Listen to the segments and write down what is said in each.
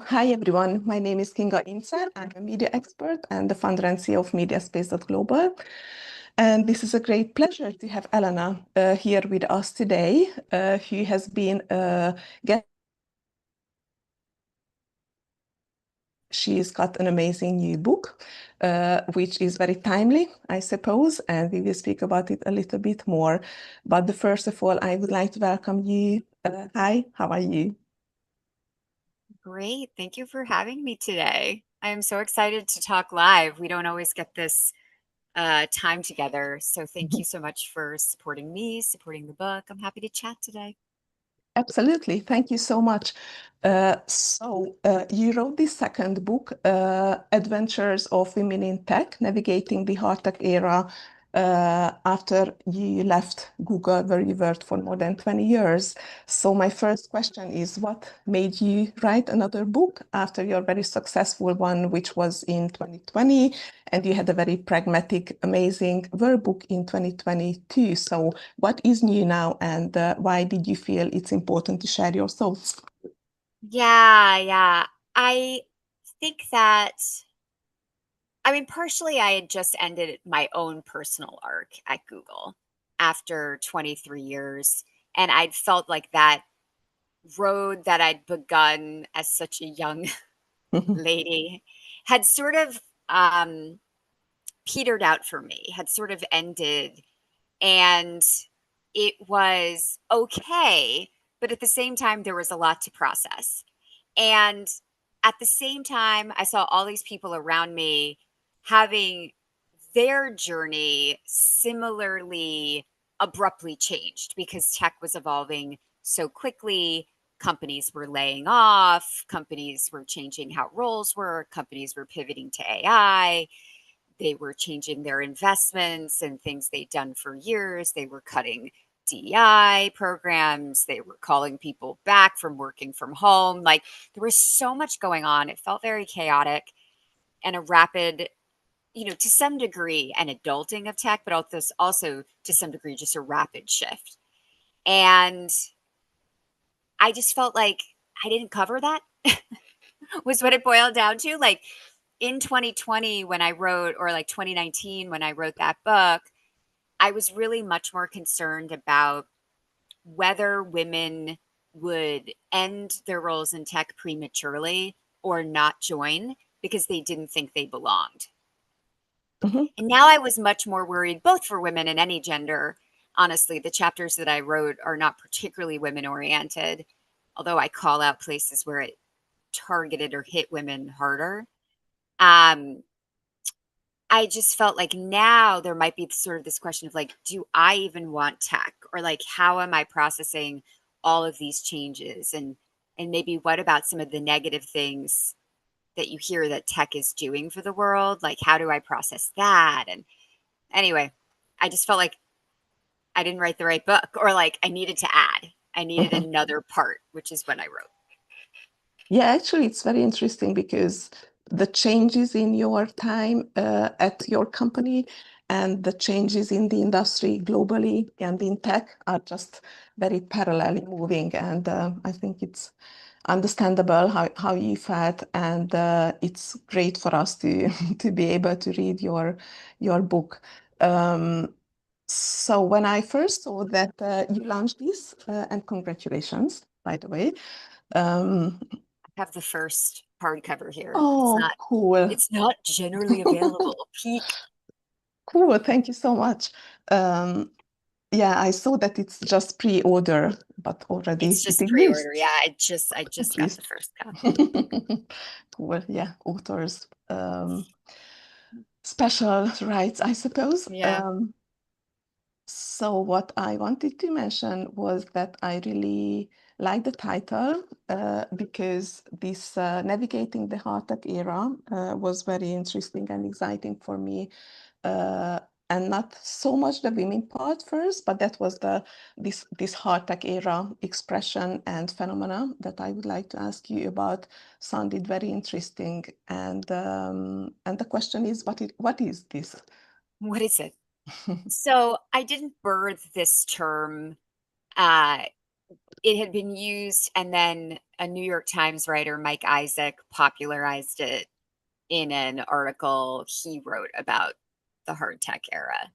hi everyone. My name is Kinga Incer. I'm a media expert and the founder and CEO of Mediaspace.global. And this is a great pleasure to have Elena here with us today, who has been a guest. She's got an amazing new book, which is very timely, I suppose, and we will speak about it a little bit more. But first of all, I would like to welcome you. Hi, how are you? Great. Thank you for having me today. I am so excited to talk live. We don't always get this time together. So thank you so much for supporting me, supporting the book. I'm happy to chat today. Absolutely. Thank you so much. You wrote this second book, Adventures of Women in Tech, Navigating the Hard Tech Era, after you left Google, where you worked for more than 20 years. So my first question is, what made you write another book after your very successful one, which was in 2020, and you had a very pragmatic, amazing workbook in 2022. So what is new now, and why did you feel it's important to share your thoughts? Yeah. I think that, partially I had just ended my own personal arc at Google after 23 years. And I'd felt like that road that I'd begun as such a young lady had sort of um, petered out for me, had sort of ended. And it was okay. But at the same time, there was a lot to process. And at the same time, I saw all these people around me having their journey similarly abruptly changed because tech was evolving so quickly. Companies were laying off, companies were changing how roles work, companies were pivoting to AI, they were changing their investments and things they'd done for years. They were cutting DEI programs. They were calling people back from working from home. Like there was so much going on. It felt very chaotic and a rapid, to some degree, an adulting of tech, but also to some degree, just a rapid shift. And I just felt like I didn't cover that, was what it boiled down to. Like in 2020, when I wrote, or like 2019, when I wrote that book, I was really much more concerned about whether women would end their roles in tech prematurely or not join because they didn't think they belonged. Mhm. And now I was much more worried, both for women and any gender. Honestly, the chapters that I wrote are not particularly women oriented, although I call out places where it targeted or hit women harder. Um, I just felt like now there might be sort of this question of like, do I even want tech? Or like, how am I processing all of these changes? And maybe what about some of the negative things that you hear that tech is doing for the world? Like, how do I process that? And anyway, I just felt like I didn't write the right book, or like I needed to add. I needed another part, which is what I wrote. Yeah, actually, it's very interesting because the changes in your time at your company and the changes in the industry globally and in tech are just very parallelly moving. And I think it's understandable how you felt, and it's great for us to to be able to read your book. Um, so when I first saw that you launched this, and congratulations, by the way. Um, I have the first hardcover here. oh, cool. It's not generally available. Peak. Cool. Thank you so much. Um, yeah, I saw that it's just pre-order, but It's already it just pre-order. Yeah, exists, I at just got the least. first copy. Cool. Yeah, authors, special rights, I suppose. Yeah. So what I wanted to mention was that I really like the title because this Navigating the Hard Tech Era was very interesting and exciting for me. Uh, and not so much the women part first, but that was this hard tech era expression and phenomena that I would like to ask you about. Sounded very interesting, and the question is, what is this? What is it? So I didn't birth this term uh, it had been used, and then a New York Times writer, Mike Isaac, popularized it in an article he wrote about the hard tech era.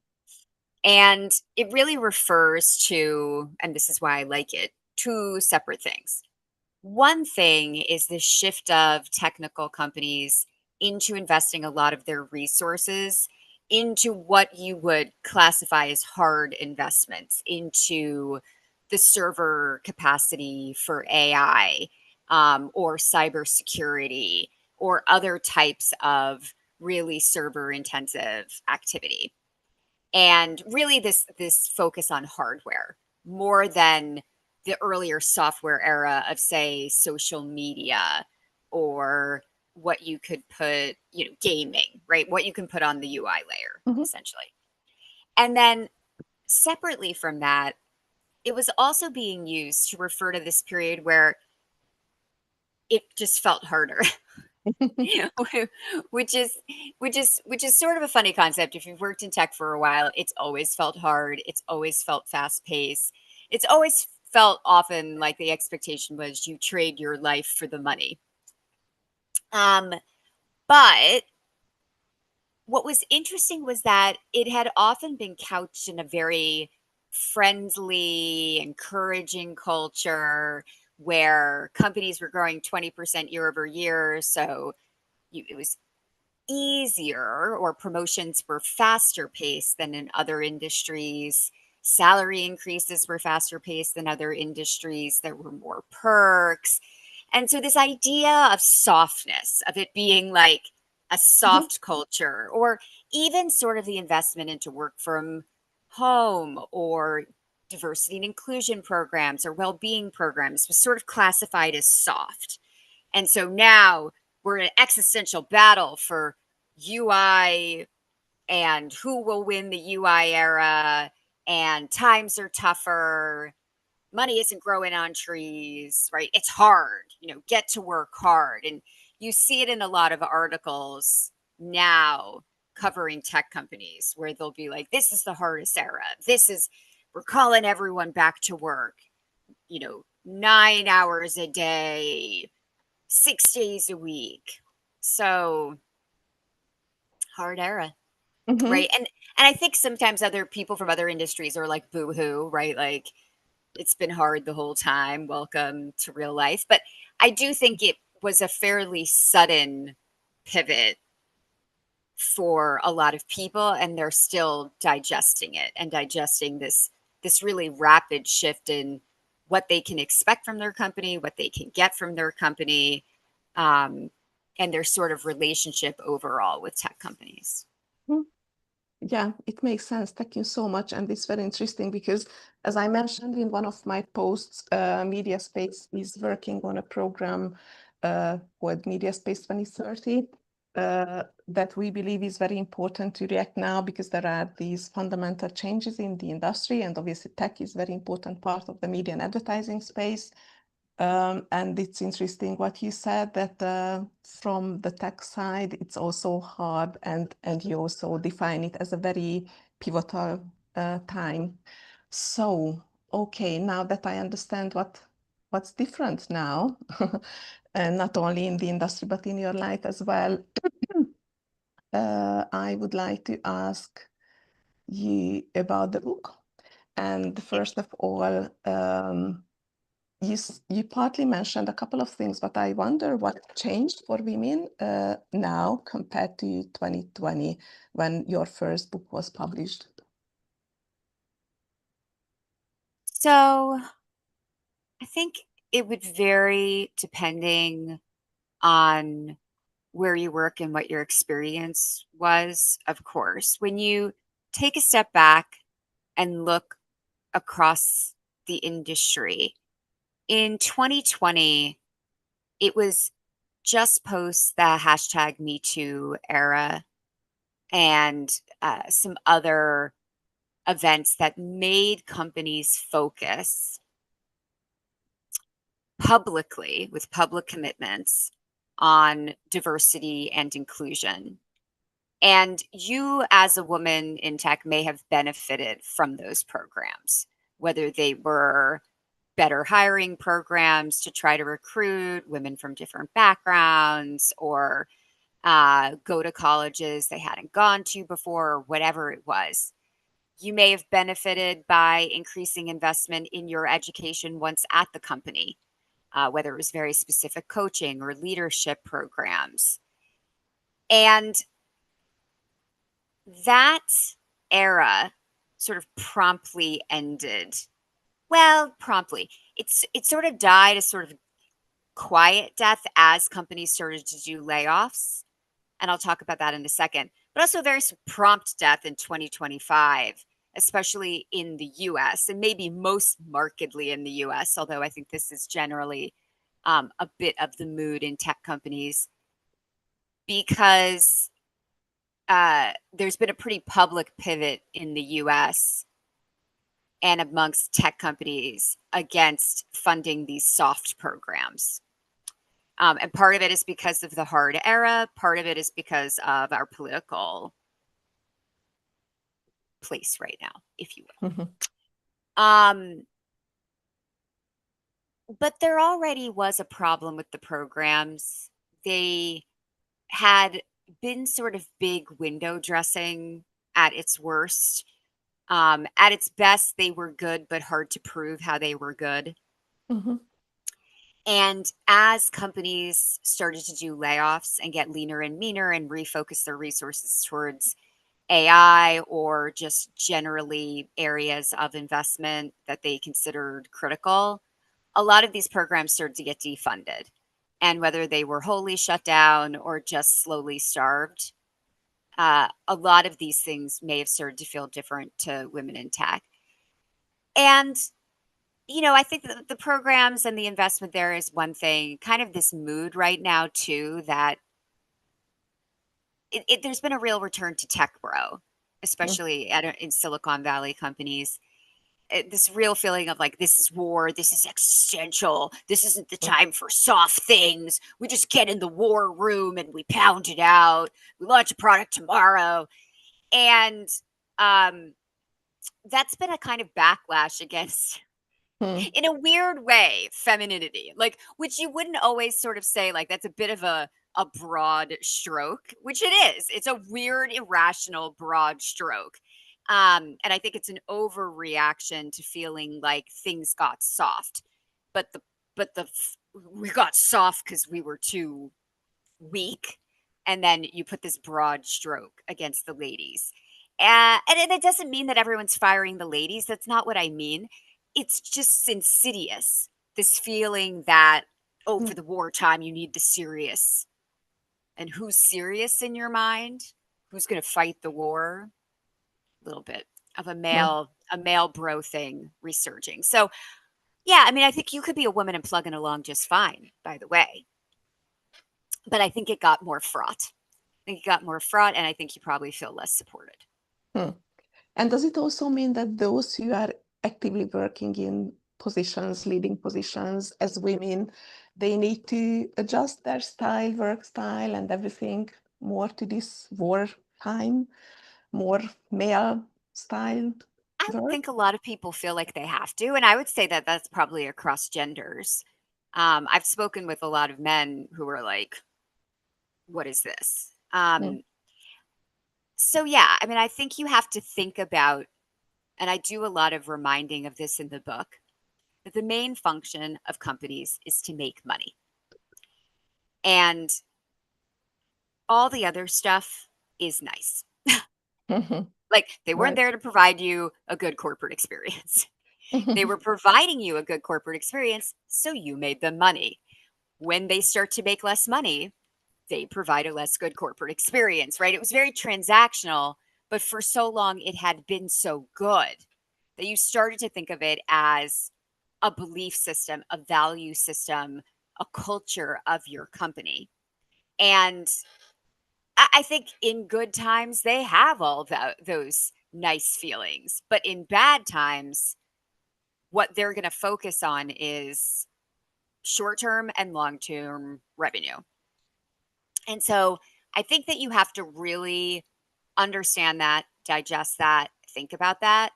And it really refers to, and this is why I like it, two separate things. One thing is the shift of technical companies into investing a lot of their resources into what you would classify as hard investments, into the server capacity for AI, or cybersecurity, or other types of really server intensive activity. And really this focus on hardware more than the earlier software era of, say, social media, or what you could put, gaming, right? What you can put on the UI layer, Mhm. essentially. And then separately from that, it was also being used to refer to this period where it just felt harder. which is which is sort of a funny concept. If you've worked in tech for a while, it's always felt hard, it's always felt fast paced, it's always felt often like the expectation was you trade your life for the money. um but what was interesting was that it had often been couched in a very friendly, encouraging culture where companies were growing 20% year over year, so it was easier, or promotions were faster paced than in other industries. Salary increases were faster paced than other industries. There were more perks. And so, this idea of softness, of it being like a Mhm. soft culture, or even sort of the investment into work from home, or diversity and inclusion programs, or well being programs, was sort of classified as soft. And so now we're in an existential battle for UI, and who will win the UI era, and times are tougher. Money isn't growing on trees, right? It's hard, get to work hard. And you see it in a lot of articles now covering tech companies where they'll be like, this is the hardest era. We're calling everyone back to work, 9 hours a day, 6 days a week. So hard era, Mhm. right? And I think sometimes other people from other industries are like boo hoo, right? Like it's been hard the whole time. Welcome to real life. But I do think it was a fairly sudden pivot for a lot of people, and they're still digesting it, and digesting this really rapid shift in what they can expect from their company, what they can get from their company, um, and their sort of relationship overall with tech companies. Mhm. Yeah, it makes sense. Thank you so much. And it's very interesting because, as I mentioned in one of my posts, Mediaspace is working on a program called Mediaspace 2030 that we believe is very important to react now because there are these fundamental changes in the industry. And obviously, tech is a very important part of the media and advertising space. And it's interesting what you said that from the tech side, it's also hard, and you also define it as a very pivotal time. So, okay, now that I understand what's different now, and not only in the industry but in your life as well, I would like to ask you about the book. And first of all, you partly mentioned a couple of things, but I wonder what changed for women now compared to 2020 when your first book was published. So I think it would vary depending on where you work and what your experience was, of course. When you take a step back and look across the industry, in 2020, it was just post the hashtag Me Too era, and some other events that made companies focus publicly, with public commitments, on diversity and inclusion. And you, as a woman in tech, may have benefited from those programs, whether they were better hiring programs to try to recruit women from different backgrounds, or go to colleges they hadn't gone to before, or whatever it was. You may have benefited by increasing investment in your education once at the company, whether it was very specific coaching or leadership programs. And that era sort of promptly ended. Well, promptly. It sort of died a sort of quiet death as companies started to do layoffs. And I'll talk about that in a second. But also a very prompt death in 2025, especially in the US, and maybe most markedly in the US, although I think this is generally a bit of the mood in tech companies, because there's been a pretty public pivot in the US and amongst tech companies against funding these soft programs. And part of it is because of the hard era. Part of it is because of our political place right now, if you will. Um, but there already was a problem with the programs. They had been sort of big window dressing at its worst. At its best, they were good, but hard to prove how they were good. And as companies started to do layoffs and get leaner and meaner and refocus their resources towards AI or just generally areas of investment that they considered critical, a lot of these programs started to get defunded. And whether they were wholly shut down or just slowly starved, a lot of these things may have started to feel different to women in tech. And I think that the programs and the investment there is one thing. Kind of this mood right now too, that there's been a real return to tech bro, especially in Silicon Valley companies. This real feeling of like, this is war, this is existential, this isn't the time for soft things. We just get in the war room and we pound it out. We launch a product tomorrow. And that's been a kind of backlash against, in a weird way, femininity, like, which you wouldn't always sort of say, like, that's a bit of a broad stroke, which it is. It's a weird, irrational, broad stroke. And I think it's an overreaction to feeling like things got soft, but we got soft because we were too weak, and then you put this broad stroke against the ladies. And it doesn't mean that everyone's firing the ladies. That's not what I mean. It's just insidious. This feeling that, oh, for the wartime, you need the serious. And who's serious in your mind? Who's going to fight the war? A little bit of a male bro thing resurging. So, yeah, I mean, I think you could be a woman and plugging along just fine, by the way. But I think it got more fraught. I think it got more fraught, and I think you probably feel less supported. And does it also mean that those who are actively working in positions, leading positions as women, they need to adjust their style, work style, and everything more to this war time, more male style I would work? think a lot of people feel like they have to, and I would say that that's probably across genders. I've spoken with a lot of men who are like, "What is this?" So yeah, I mean, I think you have to think about, and I do a lot of reminding of this in the book, that the main function of companies is to make money. And all the other stuff is nice. Like, they weren't Right. there to provide you a good corporate experience. They were providing you a good corporate experience, so you made them money. When they start to make less money, they provide a less good corporate experience, right? It was very transactional, but for so long it had been so good that you started to think of it as a belief system, a value system, a culture of your company. And I think in good times, they have all those nice feelings. But in bad times, what they're going to focus on is short term and long term revenue. And so I think that you have to really understand that, digest that, think about that,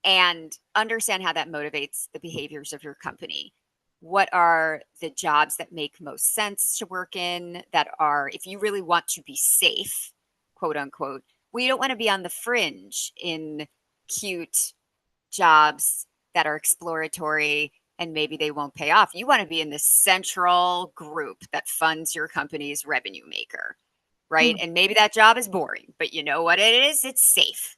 and understand how that motivates the behaviors of your company. What are the jobs that make most sense to work in, that are, if you really want to be safe, quote unquote, we don't want to be on the fringe in cute jobs that are exploratory and maybe they won't pay off. You want to be in the central group that funds your company's revenue maker, right? Mm, And maybe that job is boring, but you know what it is? It's safe,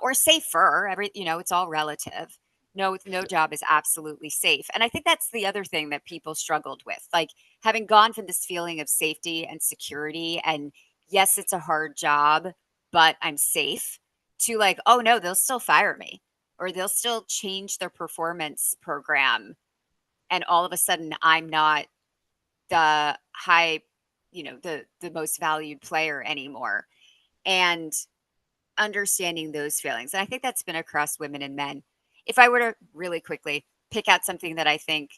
or safer. It's all relative. No job is absolutely safe. And I think that's the other thing that people struggled with, like having gone from this feeling of safety and security, and yes, it's a hard job, but I'm safe, to like, oh no, they'll still fire me, or they'll still change their performance program. And all of a sudden, I'm not the high, the most valued player anymore. And understanding those feelings. And I think that's been across women and men. If I were to really quickly pick out something that I think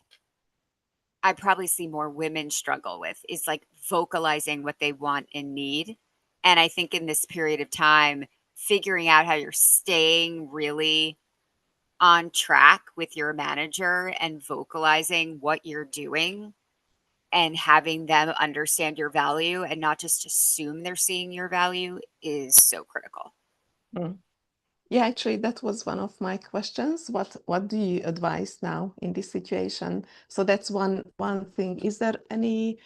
I probably see more women struggle with, is like vocalizing what they want and need. And I think in this period of time, figuring out how you're staying really on track with your manager and vocalizing what you're doing and having them understand your value and not just assume they're seeing your value is so critical. mm. Yeah, actually, that was one of my questions. What do you advise now in this situation? So that's one thing. Is there any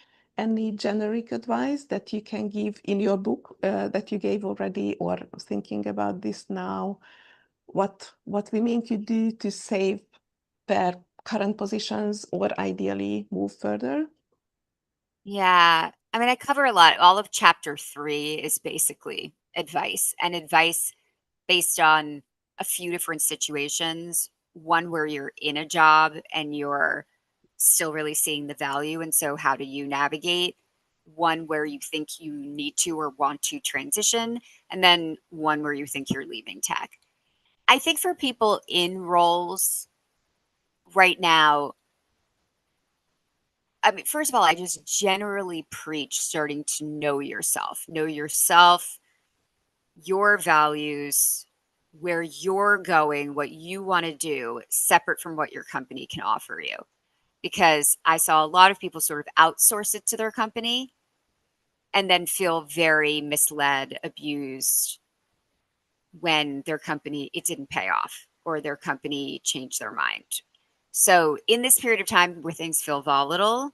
generic advice that you can give in your book that you gave already, or thinking about this now? What women could do to save their current positions or ideally move further? Yeah. I mean, I cover a lot. All of chapter 3 is basically advice, and advice based on a few different situations. One where you're in a job and you're still really seeing the value. And so, how do you navigate? One where you think you need to or want to transition, and then one where you think you're leaving tech. I think for people in roles right now, I mean, first of all, I just generally preach starting to know yourself, your values, where you're going, what you want to do, separate from what your company can offer you. Because I saw a lot of people sort of outsource it to their company and then feel very misled, abused when their company, it didn't pay off or their company changed their mind. So, in this period of time where things feel volatile,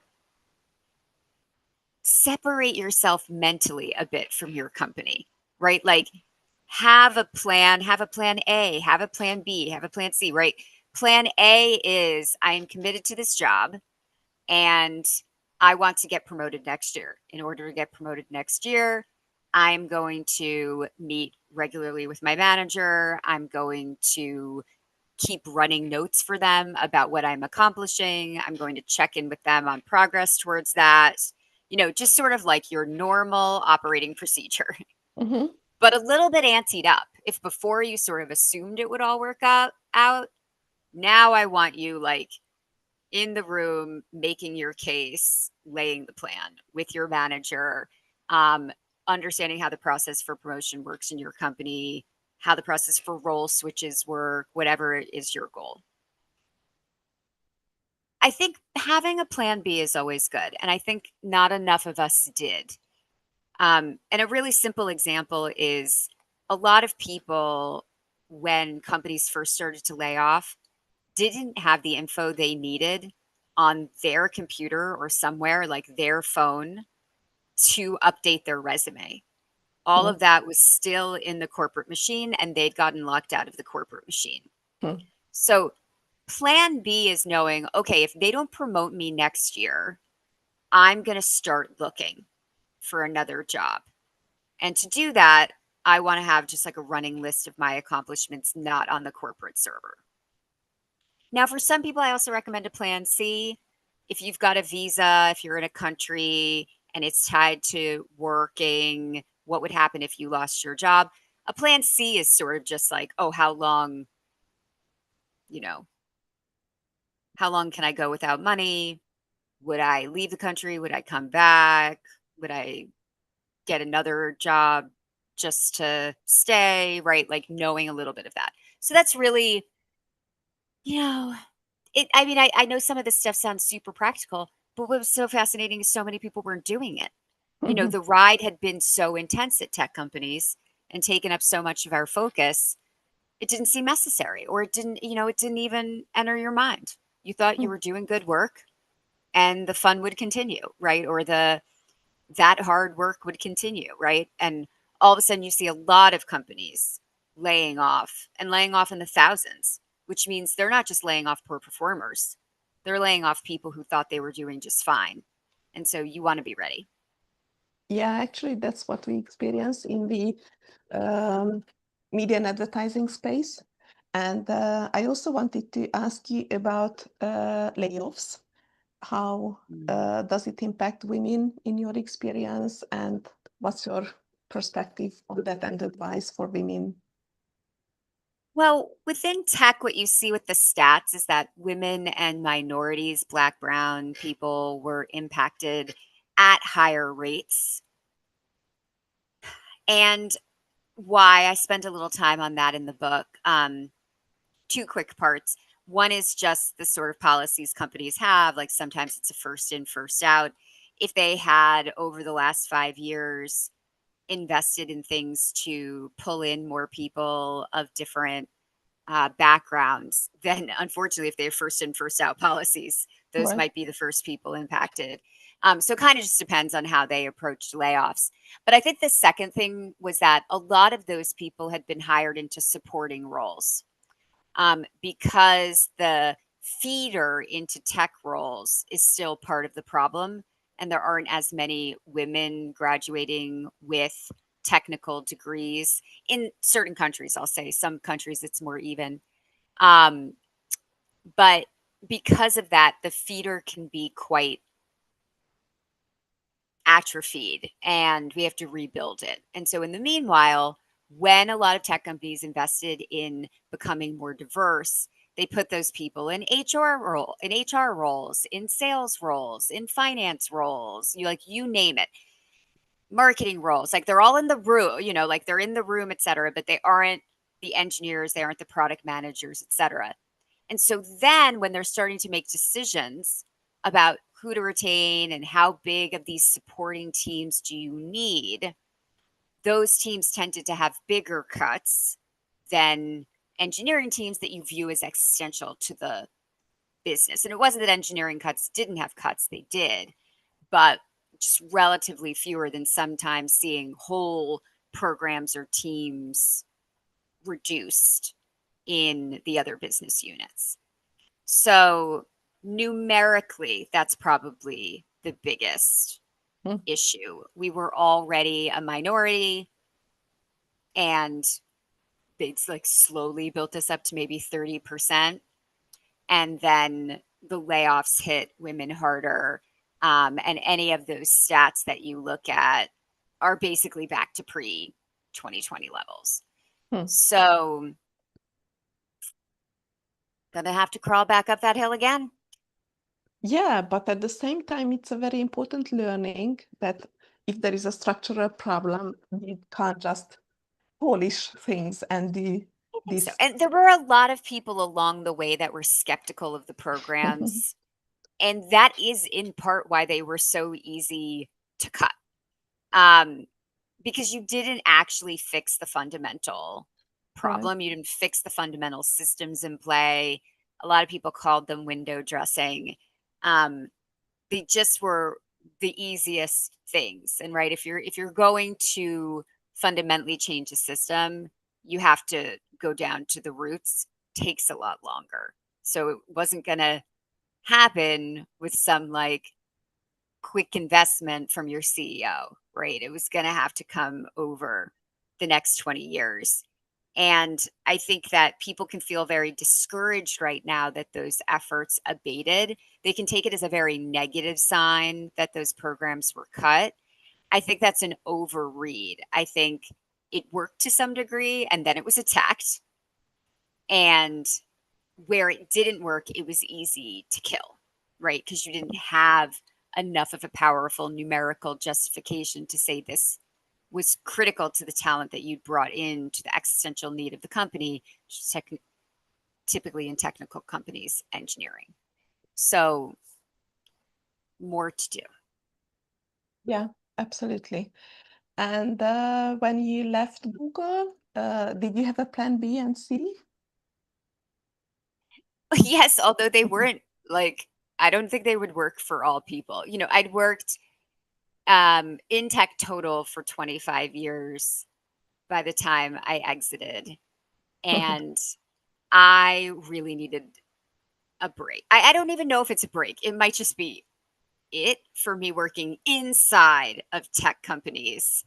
separate yourself mentally a bit from your company, right? Like have a plan A, have a plan B, have a plan C, right? Plan A is I am committed to this job and I want to get promoted next year. In order to get promoted next year, I'm going to meet regularly with my manager. I'm going to keep running notes for them about what I'm accomplishing. I'm going to check in with them on progress towards that. Just sort of like your normal operating procedure, Mm-hmm. but a little bit anteed up. If before you sort of assumed it would all work out, now I want you like in the room making your case, laying the plan with your manager, um, understanding how the process for promotion works in your company, how the process for role switches work, whatever is your goal. I think having a plan B is always good. And I think not enough of us did. And a really simple example is a lot of people, when companies first started to lay off, didn't have the info they needed on their computer or somewhere like their phone to update their resume. All of that was still in the corporate machine and they'd gotten locked out of the corporate machine. Mm-hmm. So, plan B is knowing, okay, if they don't promote me next year, I'm going to start looking for another job. And to do that, I want to have just like a running list of my accomplishments, not on the corporate server. Now, for some people, I also recommend a plan C. If you've got a visa, if you're in a country and it's tied to working, what would happen if you lost your job? A plan C is sort of just like, oh, you know, how long can I go without money? Would I leave the country? Would I come back? Would I get another job just to stay? Right? Like knowing a little bit of that. So that's really, you know, I mean, I know some of this stuff sounds super practical, but what was so fascinating is so many people weren't doing it. Mhm. The ride had been so intense at tech companies and taken up so much of our focus, it didn't seem necessary, or it didn't even enter your mind. You thought you Mm. were doing good work and the fun would continue, right? Or that hard work would continue, right? And all of a sudden you see a lot of companies laying off and laying off in the thousands, which means they're not just laying off poor performers. They're laying off people who thought they were doing just fine. And so you want to be ready. Yeah, actually, that's what we experience in the um, media and advertising space. And I also wanted to ask you about layoffs. How Mm. does it impact women in your experience? And what's your perspective on that and advice for women? Well, within tech, what you see with the stats is that women and minorities, Black, Brown people, were impacted at higher rates. And why I spent a little time on that in the book. Two quick parts. One is just the sort of policies companies have, like sometimes it's a first in, first out. If they had over the last 5 years invested in things to pull in more people of different backgrounds, then unfortunately, if they have first in, first out policies, those Right. might be the first people impacted. So it kind of just depends on how they approached layoffs. But I think the second thing was that a lot of those people had been hired into supporting roles, because the feeder into tech roles is still part of the problem. And there aren't as many women graduating with technical degrees in certain countries. I'll say some countries it's more even. Um, but because of that, the feeder can be quite atrophied and we have to rebuild it. And so, in the meanwhile, when a lot of tech companies invested in becoming more diverse, they put those people in HR roles, in sales roles, in finance roles, you name it, marketing roles. Like they're all in the room, like they're in the room, et cetera, but they aren't the engineers, they aren't the product managers, et cetera. And so then when they're starting to make decisions about who to retain and how big of these supporting teams do you need, those teams tended to have bigger cuts than engineering teams that you view as existential to the business. And it wasn't that engineering cuts didn't have cuts, they did, but just relatively fewer than sometimes seeing whole programs or teams reduced in the other business units. So numerically, that's probably the biggest Mm. issue. We were already a minority and it's like slowly built us up to maybe 30%. And then the layoffs hit women harder. And any of those stats that you look at are basically back to pre 2020 levels. Hmm. So, gonna have to crawl back up that hill again. Yeah, but at the same time, it's a very important learning that if there is a structural problem, you can't just polish things and the I think so. this. And there were a lot of people along the way that were skeptical of the programs. And that is in part why they were so easy to cut. Um, because you didn't actually fix the fundamental Right. problem. You didn't fix the fundamental systems in play. A lot of people called them window dressing. Um, they just were the easiest things. And right, if you're going to fundamentally change a system, you have to go down to the roots. Takes a lot longer. So it wasn't going to happen with some like quick investment from your CEO, right? It was going to have to come over the next 20 years. And I think that people can feel very discouraged right now that those efforts abated. They can take it as a very negative sign that those programs were cut. I think that's an overread. I think it worked to some degree and then it was attacked. And where it didn't work, it was easy to kill, right? Because you didn't have enough of a powerful numerical justification to say this was critical to the talent that you'd brought in to the existential need of the company, which is typically in technical companies, engineering. So more to do. Yeah, absolutely. And when you left Google, did you have a plan B and C? Yes, although they weren't like, I don't think they would work for all people. I'd worked in tech total for 25 years by the time I exited. And I really needed a break. I don't even know if it's a break. It might just be it for me working inside of tech companies.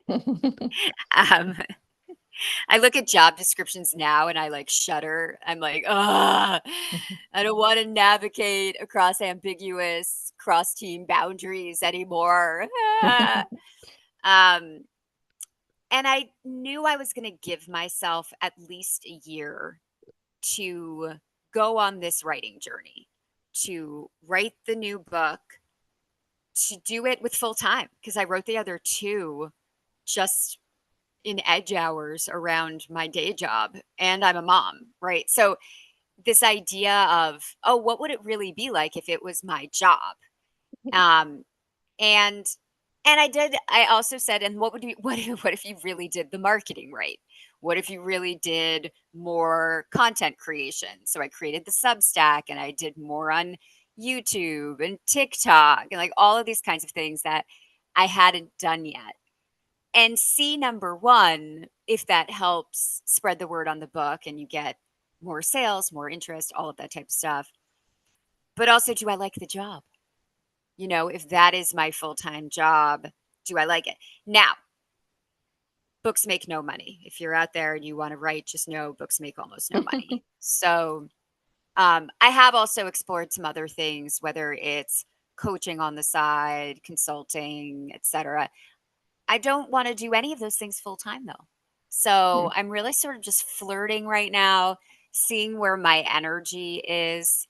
um, I look at job descriptions now and I like shudder. I'm like, I don't want to navigate across ambiguous cross team boundaries anymore. um, and I knew I was going to give myself at least a year to go on this writing journey, to write the new book, to do it with full time, because I wrote the other two just in edge hours around my day job, and I'm a mom, right? So this idea of, oh, what would it really be like if it was my job? Um, and I also said, and what would you what if you really did the marketing right? What if you really did more content creation? So I created the Substack and I did more on YouTube and TikTok and like all of these kinds of things that I hadn't done yet. And C number one, if that helps spread the word on the book and you get more sales, more interest, all of that type of stuff. But also, do I like the job? If that is my full-time job, do I like it? Now, books make no money. If you're out there and you want to write, just know books make almost no money. So I have also explored some other things, whether it's coaching on the side, consulting, etc. I don't want to do any of those things full time though. So I'm really sort of just flirting right now, seeing where my energy is.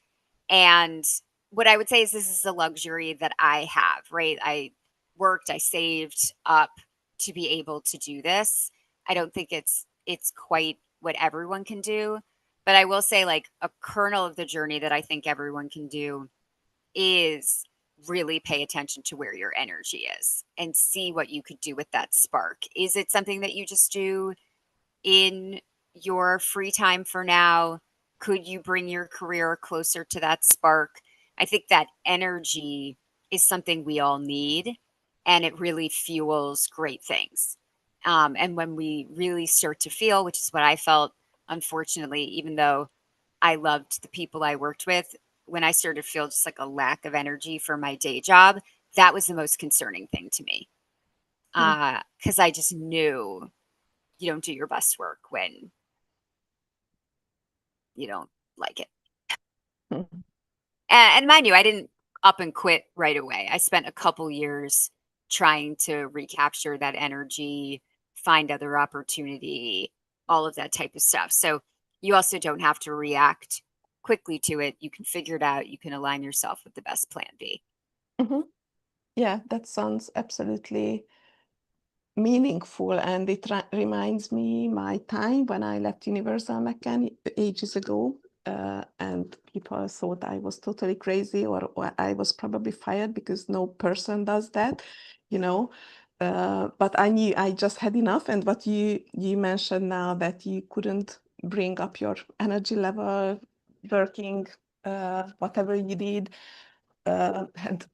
And what I would say is this is a luxury that I have, right? I worked, I saved up to be able to do this. I don't think it's quite what everyone can do, but I will say like a kernel of the journey that I think everyone can do is really pay attention to where your energy is and see what you could do with that spark. Is it something that you just do in your free time for now? Could you bring your career closer to that spark? I think that energy is something we all need, and it really fuels great things. And when we really start to feel, which is what I felt, unfortunately, even though I loved the people I worked with, when I started to feel just like a lack of energy for my day job, that was the most concerning thing to me. Because I just knew you don't do your best work when you don't like it. And mind you, I didn't up and quit right away. I spent a couple years trying to recapture that energy, find other opportunity, all of that type of stuff. So you also don't have to react quickly to it. You can figure it out. You can align yourself with the best plan B. Yeah, that sounds absolutely meaningful, and it reminds me my time when I left Universal Mechanics ages ago, and people thought I was totally crazy, or I was probably fired because no person does that, you know. But I knew I just had enough. And what you mentioned now, that you couldn't bring up your energy level working whatever you did, had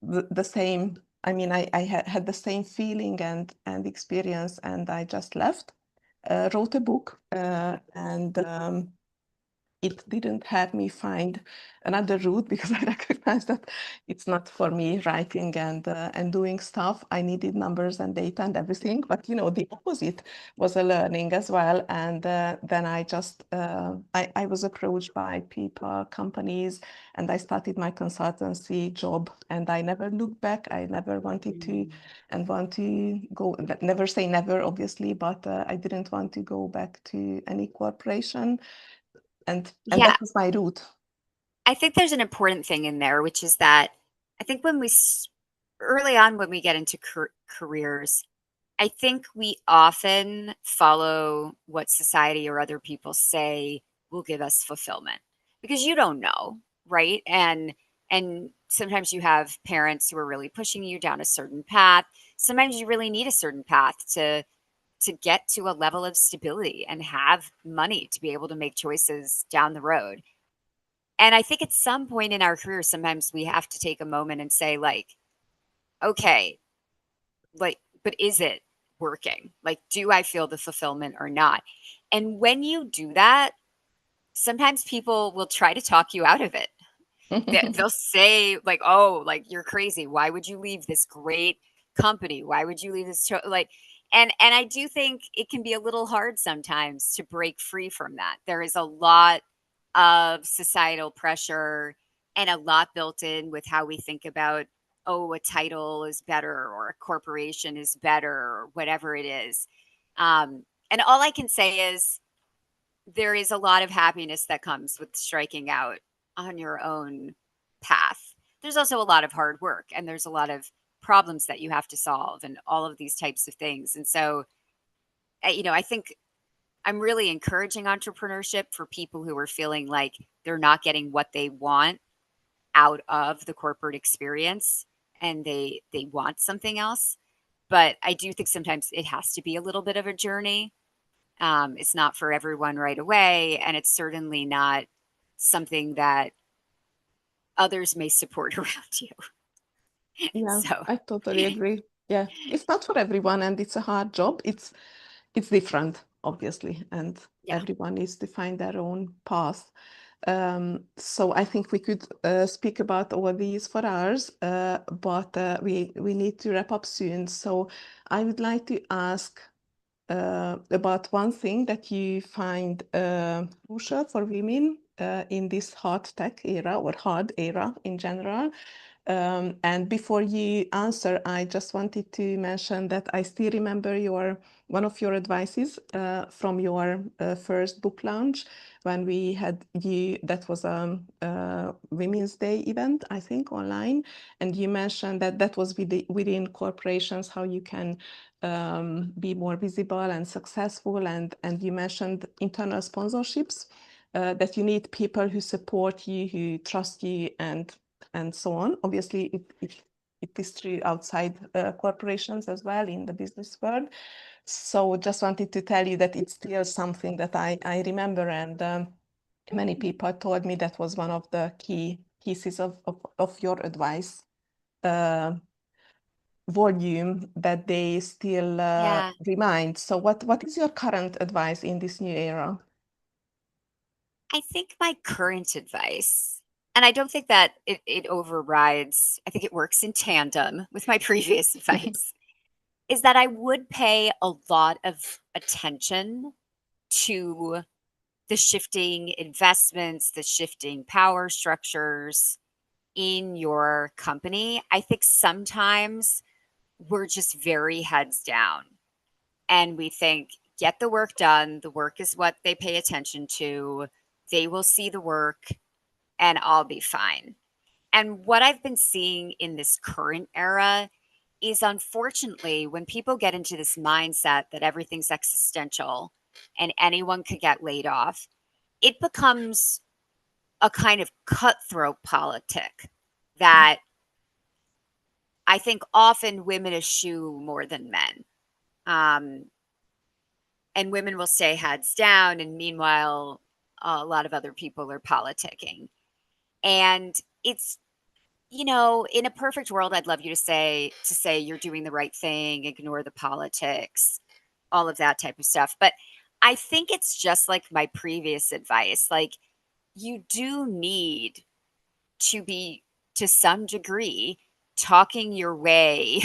the same. I mean, I had the same feeling and experience, and I just left, wrote a book, and it didn't have me find another route, because I recognized that it's not for me, writing and doing stuff. I needed numbers and data and everything, but the opposite was a learning as well. And then I was approached by people, companies, and I started my consultancy job, and I never looked back. I never wanted to, and want to go, never say never, obviously, but I didn't want to go back to any corporation. And Yeah, that was my route. I think there's an important thing in there, which is that I think early on when we get into careers, I think we often follow what society or other people say will give us fulfillment because you don't know, right? And sometimes you have parents who are really pushing you down a certain path. Sometimes you really need a certain path to get to a level of stability and have money to be able to make choices down the road. And I think at some point in our career, sometimes we have to take a moment and say, like, okay, like, but is it working? Like, do I feel the fulfillment or not? And when you do that, sometimes people will try to talk you out of it. They'll say, like, oh, like, you're crazy. Why would you leave this great company? Why would you leave this like, and I do think it can be a little hard sometimes to break free from that. There is a lot of societal pressure and a lot built in with how we think about, oh, a title is better or a corporation is better or whatever it is. And all I can say is there is a lot of happiness that comes with striking out on your own path. There's also a lot of hard work and there's a lot of problems that you have to solve and all of these types of things. And so, I think I'm really encouraging entrepreneurship for people who are feeling like they're not getting what they want out of the corporate experience and they want something else. But I do think sometimes it has to be a little bit of a journey. It's not for everyone right away, and it's certainly not something that others may support around you. Yeah, So, I totally agree. Yeah, it's not for everyone, and it's a hard job. It's different, obviously, and yeah. everyone needs to find their own path. So I think we could speak about all these for hours, but we need to wrap up soon. So I would like to ask about one thing that you find crucial for women in this hard tech era or hard era in general. And before you answer, I just wanted to mention that I still remember one of your advices from your first book launch when we had you. That was a Women's Day event, I think, online, and you mentioned that that was within corporations how you can be more visible and successful, and you mentioned internal sponsorships. That you need people who support you, who trust you, and so on. Obviously, it is true outside corporations as well in the business world. So just wanted to tell you that it's still something that I remember, and many people told me that was one of the key pieces of your advice volume that they still Yeah. remind. So what is your current advice in this new era? I think my current advice, and I don't think that it overrides, I think it works in tandem with my previous advice, is that I would pay a lot of attention to the shifting investments, the shifting power structures in your company. I think sometimes we're just very heads down and we think, get the work done. The work is what they pay attention to. They will see the work and I'll be fine. And what I've been seeing in this current era is unfortunately when people get into this mindset that everything's existential and anyone could get laid off, it becomes a kind of cutthroat politic that I think often women eschew more than men. Um, and women will stay heads down, and meanwhile, a lot of other people are politicking. And it's, in a perfect world, I'd love you to say you're doing the right thing, ignore the politics, all of that type of stuff. But I think it's just like my previous advice. Like, you do need to be, to some degree, talking your way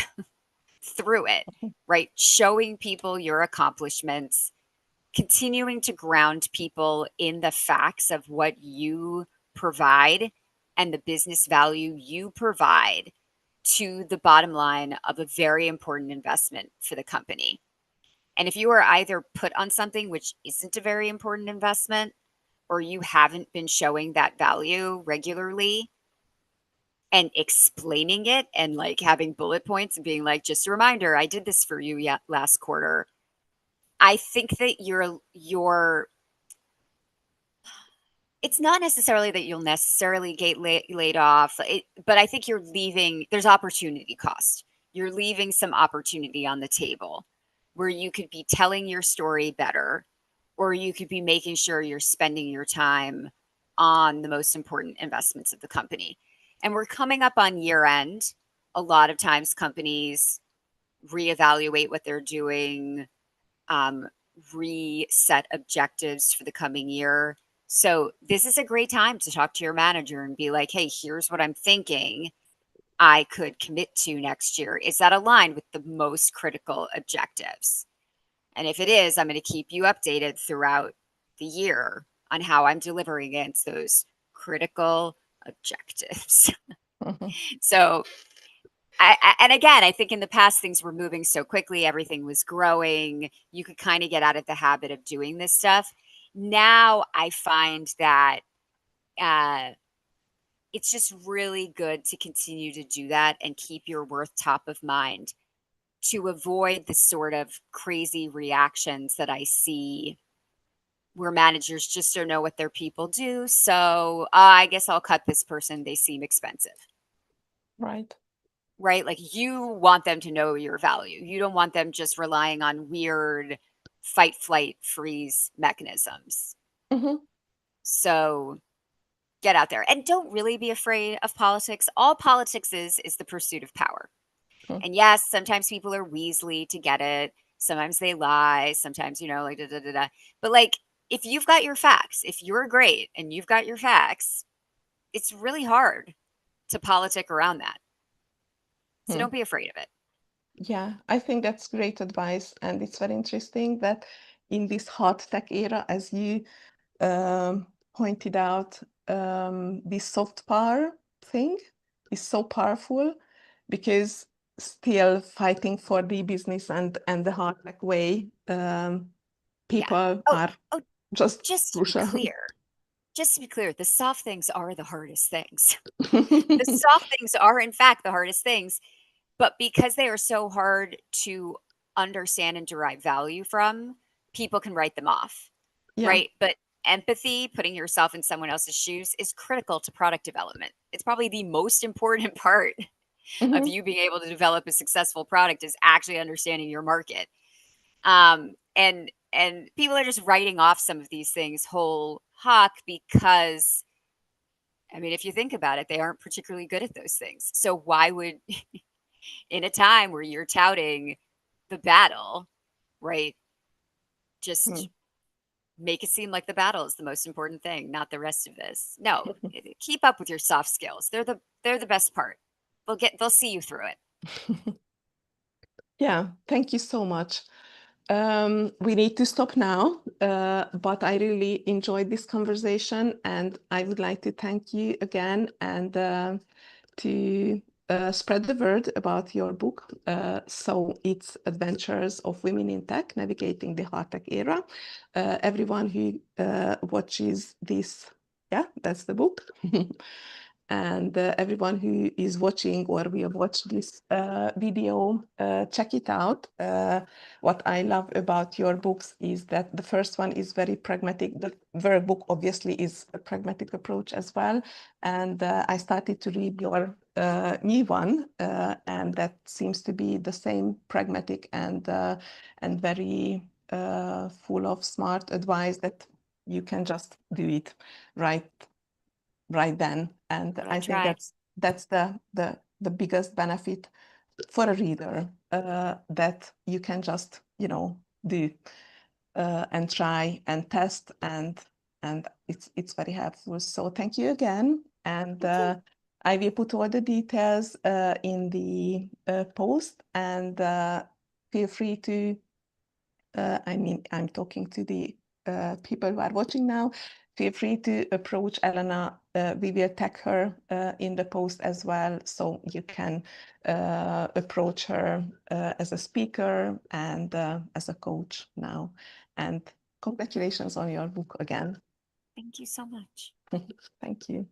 through it, right? Showing people your accomplishments, continuing to ground people in the facts of what you provide and the business value you provide to the bottom line of a very important investment for the company. And if you are either put on something which isn't a very important investment or you haven't been showing that value regularly, and explaining it and like having bullet points and being like, just a reminder, I did this for you last quarter. I think that it's not necessarily that you'll necessarily get laid off, but I think there's opportunity cost. You're leaving some opportunity on the table where you could be telling your story better, or you could be making sure you're spending your time on the most important investments of the company. And we're coming up on year end. A lot of times companies reevaluate what they're doing, um, reset objectives for the coming year. So this is a great time to talk to your manager and be like, hey, here's what I'm thinking I could commit to next year. Is that aligned with the most critical objectives? And if it is, I'm going to keep you updated throughout the year on how I'm delivering against those critical objectives. So and again, I think in the past things were moving so quickly, everything was growing. You could kind of get out of the habit of doing this stuff. Now I find that uh, it's just really good to continue to do that and keep your worth top of mind to avoid the sort of crazy reactions that I see where managers just don't know what their people do. So I guess I'll cut this person. They seem expensive. Right. Right? Like you want them to know your value. You don't want them just relying on weird fight, flight, freeze mechanisms. Hmm. So get out there and don't really be afraid of politics. All politics is the pursuit of power. And yes, sometimes people are weaselly to get it. Sometimes they lie. Sometimes, like da da da da. But like, if you've got your facts, if you're great and you've got your facts, it's really hard to politic around that. So don't be afraid of it. Yeah, I think that's great advice. And it's very interesting that in this hard tech era, as you pointed out, this soft power thing is so powerful because still fighting for the business and the hard tech way, Yeah. people Oh, are oh, just just to be crucial. clear, the soft things are the hardest things. The soft things are, in fact, the hardest things, but because they are so hard to understand and derive value from, people can write them off, Yeah. right? But empathy, putting yourself in someone else's shoes, is critical to product development. It's probably the most important part of Hmm. you being able to develop a successful product is actually understanding your market. And people are just writing off some of these things whole hawk because I mean, if you think about it, they aren't particularly good at those things. So why would in a time where you're touting the battle, right? Just make it seem like the battle is the most important thing, not the rest of this. No, keep up with your soft skills. They're the best part. They'll see you through it. Yeah, thank you so much. We need to stop now, but I really enjoyed this conversation, and I would like to thank you again and to spread the word about your book. So it's Adventures of Women in Tech, Navigating the Hard Tech Era. Everyone who watches this, yeah, that's the book. And everyone who is watching or will watch this video, check it out. What I love about your books is that the first one is very pragmatic. The workbook obviously is a pragmatic approach as well. And I started to read your new one, and that seems to be the same pragmatic and very full of smart advice that you can just do it right then. And I'm gonna I think try. that's the biggest benefit for a reader, that you can just do and try and test, and it's very helpful. So thank you again, and Thank you. I will put all the details in the post, and feel free to I mean, I'm talking to the people who are watching now. Feel free to approach Elena. We will tag her in the post as well, so you can approach her as a speaker and as a coach now. And congratulations on your book again. Thank you so much. Thank you.